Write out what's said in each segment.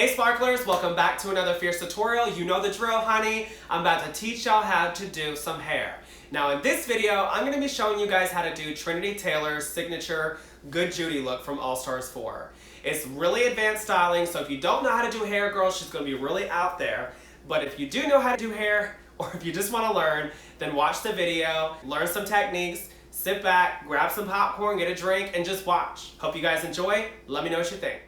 Hey sparklers, welcome back to another fierce tutorial. You know the drill, honey. I'm about to teach y'all how to do some hair. Now in this video, I'm going to be showing you guys how to do Trinity Taylor's signature Good Judy look from All Stars 4. It's really advanced styling, so if you don't know how to do hair, girls, she's going to be really out there. But if you do know how to do hair, or if you just want to learn, then watch the video, learn some techniques, sit back, grab some popcorn, get a drink, and just watch. Hope you guys enjoy. Let me know what you think.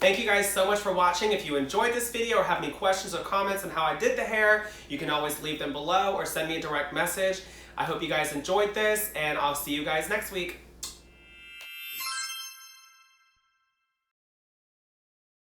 Thank you guys so much for watching. If you enjoyed this video or have any questions or comments on how I did the hair, you can always leave them below or send me a direct message. I hope you guys enjoyed this, and I'll see you guys next week.